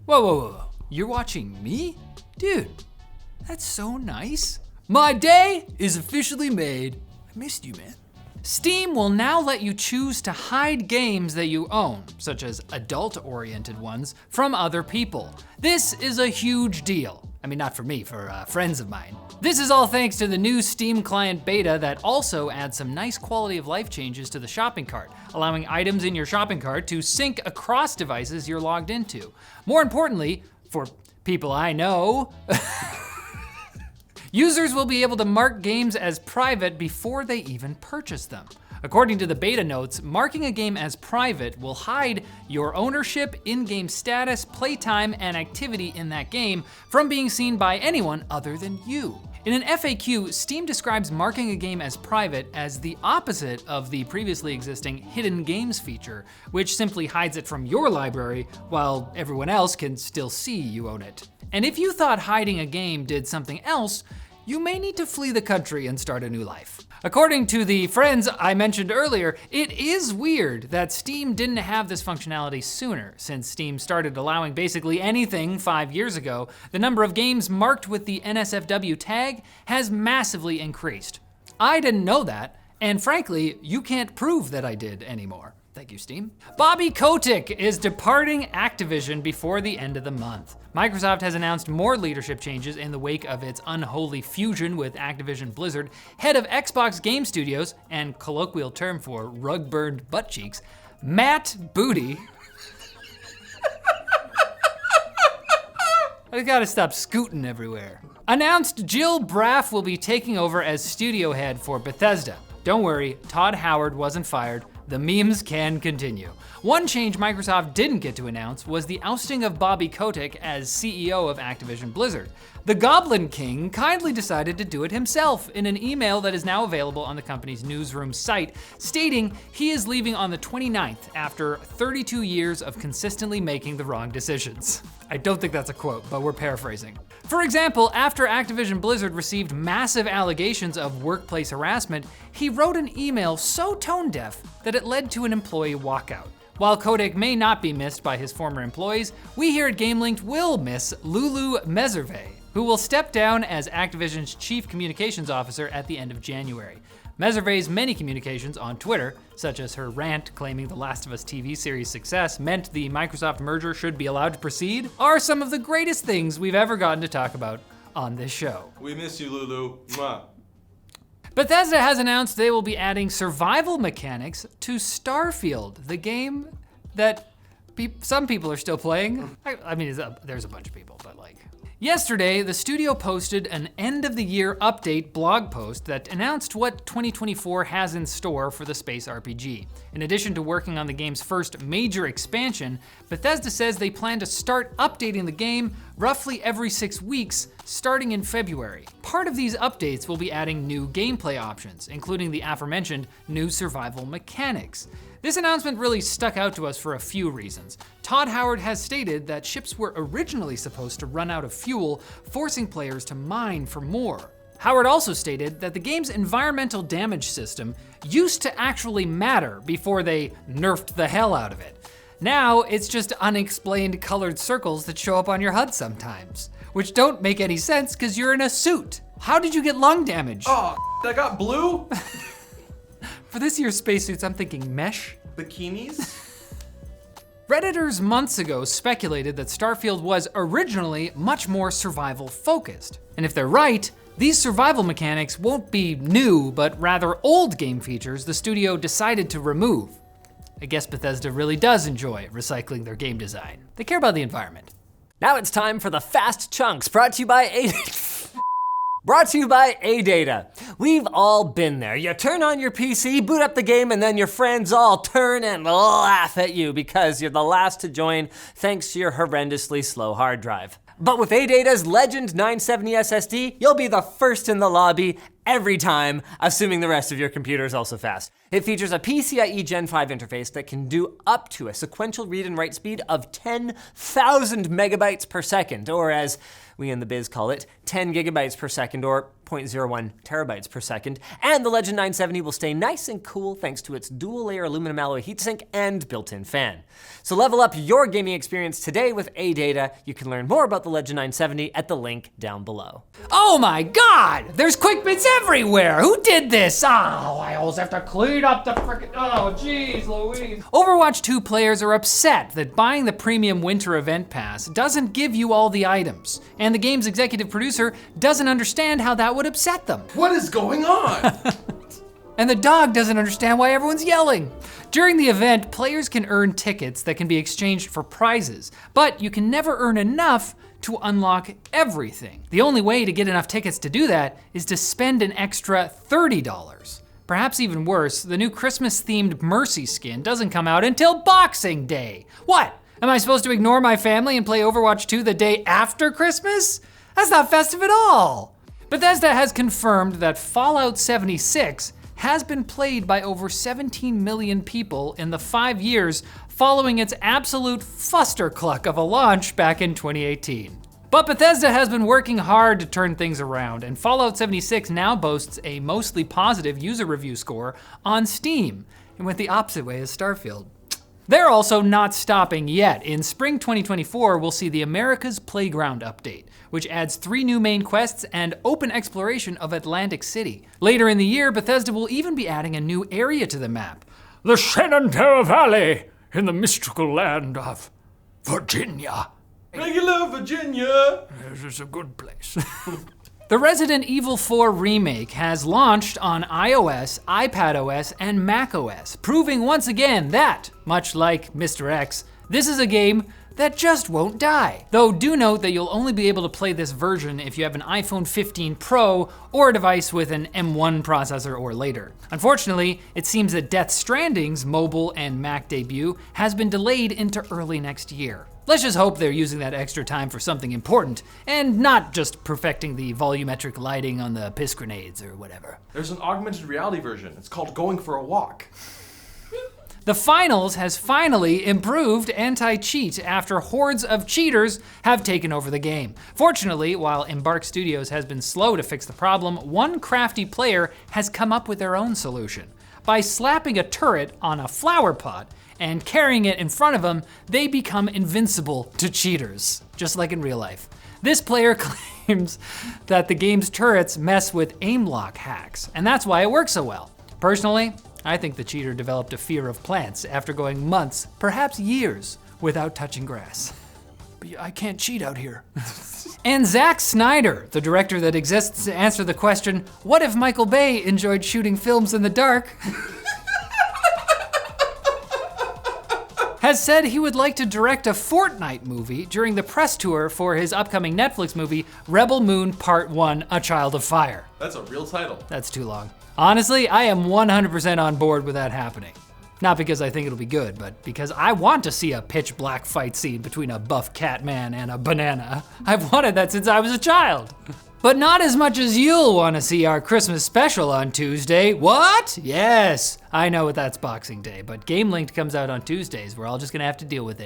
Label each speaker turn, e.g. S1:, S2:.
S1: Whoa, whoa, whoa. You're watching me? Dude, that's so nice. My day is officially made. I missed you, man. Steam will now let you choose to hide games that you own, such as adult-oriented ones, from other people. This is a huge deal. I mean, not for me, for friends of mine. This is all thanks to the new Steam client beta that also adds some nice quality of life changes to the shopping cart, allowing items in your shopping cart to sync across devices you're logged into. More importantly, for people I know, users will be able to mark games as private before they even purchase them. According to the beta notes, marking a game as private will hide your ownership, in-game status, playtime, and activity in that game from being seen by anyone other than you. In an FAQ, Steam describes marking a game as private as the opposite of the previously existing hidden games feature, which simply hides it from your library while everyone else can still see you own it. And if you thought hiding a game did something else, you may need to flee the country and start a new life. According to the friends I mentioned earlier, it is weird that Steam didn't have this functionality sooner. Since Steam started allowing basically anything 5 years ago, the number of games marked with the NSFW tag has massively increased. I didn't know that, and frankly, you can't prove that I did anymore. Thank you, Steam. Bobby Kotick is departing Activision before the end of the month. Microsoft has announced more leadership changes in the wake of its unholy fusion with Activision Blizzard. Head of Xbox Game Studios, and colloquial term for rug-burned butt cheeks, Matt Booty. I gotta stop scooting everywhere. Announced Jill Braff will be taking over as studio head for Bethesda. Don't worry, Todd Howard wasn't fired. The memes can continue. One change Microsoft didn't get to announce was the ousting of Bobby Kotick as CEO of Activision Blizzard. The Goblin King kindly decided to do it himself in an email that is now available on the company's newsroom site, stating he is leaving on the 29th after 32 years of consistently making the wrong decisions. I don't think that's a quote, but we're paraphrasing. For example, after Activision Blizzard received massive allegations of workplace harassment, he wrote an email so tone-deaf that it led to an employee walkout. While Kotick may not be missed by his former employees, we here at GameLinked will miss Lulu Meserve, who will step down as Activision's chief communications officer at the end of January. Meserve's many communications on Twitter, such as her rant claiming the Last of Us TV series success meant the Microsoft merger should be allowed to proceed, are some of the greatest things we've ever gotten to talk about on this show.
S2: We miss you, Lulu. Mwah.
S1: Bethesda has announced they will be adding survival mechanics to Starfield, the game that some people are still playing. I mean, there's a bunch of people, but like. Yesterday, the studio posted an end-of-the-year update blog post that announced what 2024 has in store for the space RPG. In addition to working on the game's first major expansion, Bethesda says they plan to start updating the game roughly every 6 weeks, starting in February. Part of these updates will be adding new gameplay options, including the aforementioned new survival mechanics. This announcement really stuck out to us for a few reasons. Todd Howard has stated that ships were originally supposed to run out of fuel, forcing players to mine for more. Howard also stated that the game's environmental damage system used to actually matter before they nerfed the hell out of it. Now, it's just unexplained colored circles that show up on your HUD sometimes, which don't make any sense because you're in a suit. How did you get lung damage?
S2: Oh, I got blue?
S1: For this year's spacesuits, I'm thinking mesh.
S2: Bikinis?
S1: Redditors months ago speculated that Starfield was originally much more survival focused. And if they're right, these survival mechanics won't be new, but rather old game features the studio decided to remove. I guess Bethesda really does enjoy recycling their game design. They care about the environment.
S3: Now it's time for the Fast Chunks, brought to you by ADATA. We've all been there. You turn on your PC, boot up the game, and then your friends all turn and laugh at you because you're the last to join thanks to your horrendously slow hard drive. But with ADATA's Legend 970 SSD, you'll be the first in the lobby every time, assuming the rest of your computer is also fast. It features a PCIe Gen 5 interface that can do up to a sequential read and write speed of 10,000 megabytes per second, or as we in the biz call it, 10 gigabytes per second, or 0.01 terabytes per second. And the Legend 970 will stay nice and cool thanks to its dual-layer aluminum alloy heatsink and built-in fan. So level up your gaming experience today with ADATA. You can learn more about the Legend 970 at the link down below.
S1: Oh my God! There's quick bits everywhere! Who did this? Oh, I always have to clean up the frickin', oh jeez Louise. Overwatch 2 players are upset that buying the premium winter event pass doesn't give you all the items. And the game's executive producer doesn't understand how that would upset them.
S2: What is going on?
S1: And the dog doesn't understand why everyone's yelling. During the event, players can earn tickets that can be exchanged for prizes, but you can never earn enough to unlock everything. The only way to get enough tickets to do that is to spend an extra $30. Perhaps even worse, the new Christmas-themed Mercy skin doesn't come out until Boxing Day. What? Am I supposed to ignore my family and play Overwatch 2 the day after Christmas? That's not festive at all. Bethesda has confirmed that Fallout 76 has been played by over 17 million people in the 5 years following its absolute fustercluck of a launch back in 2018. But Bethesda has been working hard to turn things around, and Fallout 76 now boasts a mostly positive user review score on Steam, and went the opposite way as Starfield. They're also not stopping yet. In spring 2024, we'll see the America's Playground update, which adds 3 new main quests and open exploration of Atlantic City. Later in the year, Bethesda will even be adding a new area to the map, the Shenandoah Valley in the mystical land of Virginia.
S2: Regular Virginia.
S1: This is a good place. The Resident Evil 4 remake has launched on iOS, iPadOS, and macOS, proving once again that, much like Mr. X, this is a game that just won't die. Though do note that you'll only be able to play this version if you have an iPhone 15 Pro or a device with an M1 processor or later. Unfortunately, it seems that Death Stranding's mobile and Mac debut has been delayed into early next year. Let's just hope they're using that extra time for something important and not just perfecting the volumetric lighting on the piss grenades or whatever.
S2: There's an augmented reality version. It's called Going for a Walk.
S1: The Finals has finally improved anti-cheat after hordes of cheaters have taken over the game. Fortunately, while Embark Studios has been slow to fix the problem, one crafty player has come up with their own solution. By slapping a turret on a flower pot and carrying it in front of them, they become invincible to cheaters, just like in real life. This player claims that the game's turrets mess with aim lock hacks, and that's why it works so well. Personally, I think the cheater developed a fear of plants after going months, perhaps years, without touching grass. But I can't cheat out here. And Zack Snyder, the director that exists to answer the question, what if Michael Bay enjoyed shooting films in the dark? Has said he would like to direct a Fortnite movie during the press tour for his upcoming Netflix movie, Rebel Moon Part 1, A Child of Fire.
S2: That's a real title.
S1: That's too long. Honestly, I am 100% on board with that happening. Not because I think it'll be good, but because I want to see a pitch black fight scene between a buff cat man and a banana. I've wanted that since I was a child. But not as much as you'll want to see our Christmas special on Tuesday. What? Yes, I know that's Boxing Day, but Game Linked comes out on Tuesdays. We're all just gonna have to deal with it.